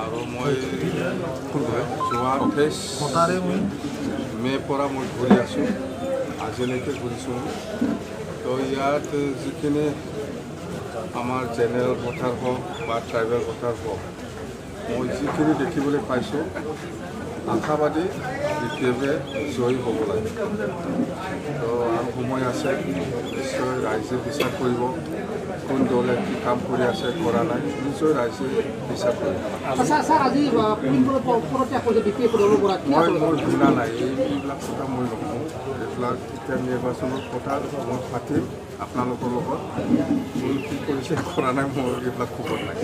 আৰু মই যোৱা 28 মে'ৰ পৰা মই ঘূৰি আছোঁ, আজিলৈকে ঘূৰিছোঁ। তো ইয়াত যিখিনি আমাৰ জেনেৰেল ভোটাৰ হওক বা ট্ৰাইবেল ভোটাৰ হওক, মই যিখিনি দেখিবলৈ পাইছোঁ, আশাবাদী বিজেপিয়ে জয়ী হ'ব লাগে। তো আৰু সময় আছে, নিশ্চয় ৰাইজে বিচাৰ কৰিব কোন দলে কি কাম কৰি আছে কৰা নাই, নিশ্চয় ৰাইজে বিচাৰ কৰিব। মই মোৰ শুনা নাই, এইবিলাক কথা মই নকওঁ। এইবিলাক এতিয়া নিৰ্বাচনৰ কথা মই পাতিম আপোনালোকৰ লগত, কোন কি কৰিছে কৰা নাই মোৰ এইবিলাক খবৰ নাই।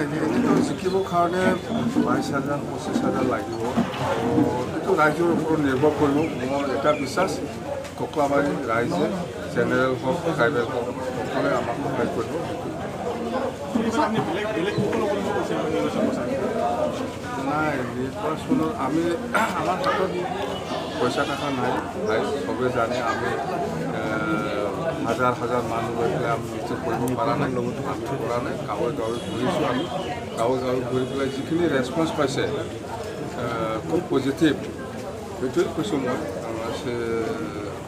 এনেতো জিকিবৰ কাৰণে 22,000 25,000 লাগিব। এইটো ৰাইজৰ ওপৰত নিৰ্ভৰ কৰিব। মোৰ এটা বিশ্বাস, ককলাবাৰী ৰাইজে জেনেৰেল হওক ট্ৰাইবেল হওক সকলোৱে আমাক সহায় কৰিব। নাই, নিৰ্বাচনত আমি আমাৰ হাতত পইচা টকা নাই ভাই, চবেই জানে। আমি হাজাৰ হাজাৰ মানুহ লৈ পেলাই আমি মিটিং কৰিব পৰা নাই, আমি কৰা নাই। গাঁৱে গাঁৱে ঘূৰিছোঁ, আমি গাঁৱে গাঁৱে ঘূৰি পেলাই যিখিনি ৰেছপন্স পাইছে খুব পজিটিভ, সেইটোৱে কৈছোঁ মই।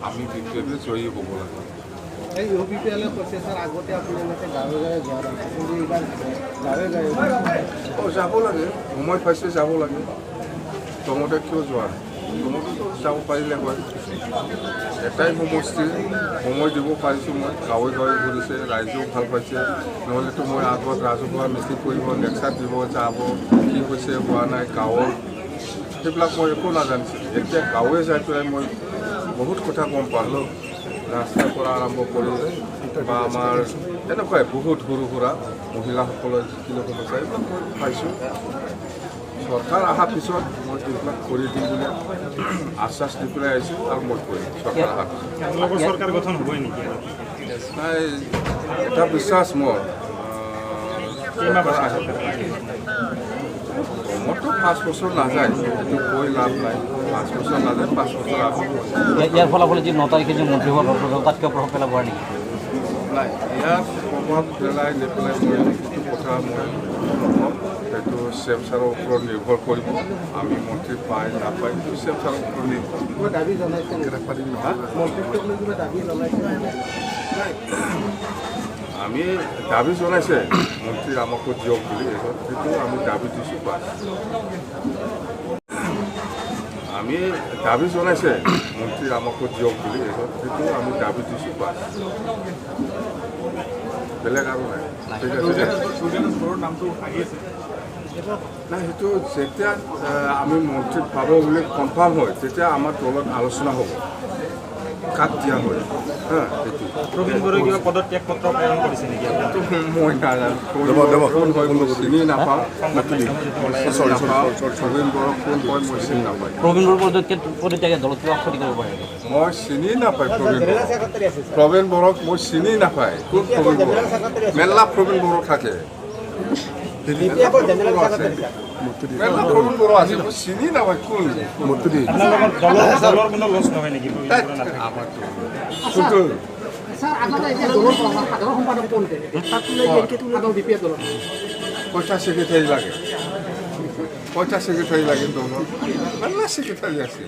আমি বিজেপি জয়ী হ'ব লাগে। এই ইউ পি পি এলে কৈছে স্যাৰ, আগতে আপোনালোকে গাঁৱে গাঁৱে যোৱা নাই, কিন্তু এইবাৰ গাঁৱে গাঁৱে যাব লাগে, সময় পাইছে যাব লাগে। তমতে কিয় যোৱা নাই? তমতেতো যাব পাৰিলে হয়। এটাই সমষ্টি, সময় দিব পাৰিছোঁ মই। গাঁৱে গাঁৱে ঘূৰিছে, ৰাইজেও ভাল পাইছে। নহ'লেতো মই আগত ৰাজহুৱা মিটিং কৰিব, লেকচাৰ দিব, যাব, কি হৈছে হোৱা নাই গাঁৱৰ, সেইবিলাক মই একো নাজানিছিলোঁ। এতিয়া গাঁৱে যাই পেলাই মই বহুত কথা গম পালোঁ। ৰাস্তাৰ পৰা আৰম্ভ কৰি বা আমাৰ এনেকুৱাই বহুত সৰু সুৰা মহিলাসকলৰ যিখিনি সমস্যা এইবিলাক মই পাইছোঁ। চৰকাৰ অহাৰ পিছত মই এইবিলাক কৰি দিম বুলি আশ্বাস দি পেলাই আহিছোঁ, আৰু মই কৰিম চৰকাৰ অহাৰ পিছত। চৰকাৰ গঠন হ'বই নেকি? নাই, এটা বিশ্বাস মোৰ। মোৰতো 5 বছৰ নাযায়, এইটো কৈ লাভ নাই। 5 বছৰ নাযায়, 5 বছৰ আগত ইয়াৰ ফলাফলে যি 9 তাৰিখে যে মন্ত্ৰী হোৱাৰ তাতকৈ প্ৰভাৱ পেলাব পাৰে নেকি? নাই, ইয়াত প্ৰভাৱ পেলাই নেপেলাই মই এইটো কথা মই নকওঁ। সেইটো চেম ছাৰৰ ওপৰত নিৰ্ভৰ কৰিব। আমি মন্ত্ৰী পাই নাপাই সেইটো চেম ছাৰৰ ওপৰত নিৰ্ভৰ। কিবা দাবী জনাইছে মন্ত্ৰীত্বক লৈ কিবা দাবী জনাইছে? আমি দাবী জনাইছে মন্ত্ৰী আমাকো দিয়ক বুলি, সেইটো আমি দাবী দিছোঁ পাই। আমি দাবী জনাইছে মন্ত্ৰী আমাকো দিয়ক বুলি, সেইটো আমি দাবী দিছোঁ পাই। বেলেগ আৰু নাই। ঠিক আছে, নাই, সেইটো যেতিয়া আমি মন্ত্ৰী পাব বুলি কনফাৰ্ম হয়, তেতিয়া আমাৰ দলত আলোচনা হ'ব কাক দিয়া হয়। সেইটো প্ৰবীণ বড়োই কিবা পদত্যাগ পত্ৰ প্ৰেৰণ কৰিছে নেকি? মই নাজানো, চিনি নাপাওঁ। প্ৰবীণ বড়ো কোন হয় মই চিনি নাপাওঁ। প্ৰবীণ বড়োৰ পদত্যাগে দলত কিবা ক্ষতি কৰিব পাৰে? মই চিনি নাপায় প্ৰবীণ বড়োক মই চিনি নাপায়। কোন প্ৰবীণ বড়ো? মেলা প্ৰবীণ বড়ো থাকে, মেলা প্ৰবীণ বড়ো আছে, মই চিনি নাপায় কোন। দলৰ কোনো লছ নহয় নেকি? আমাৰ কয়টা ছেক্ৰেটাৰী লাগে? কয়টা ছেক্ৰেটাৰী লাগে দলৰ? মেলা ছেক্ৰেটাৰী আছে।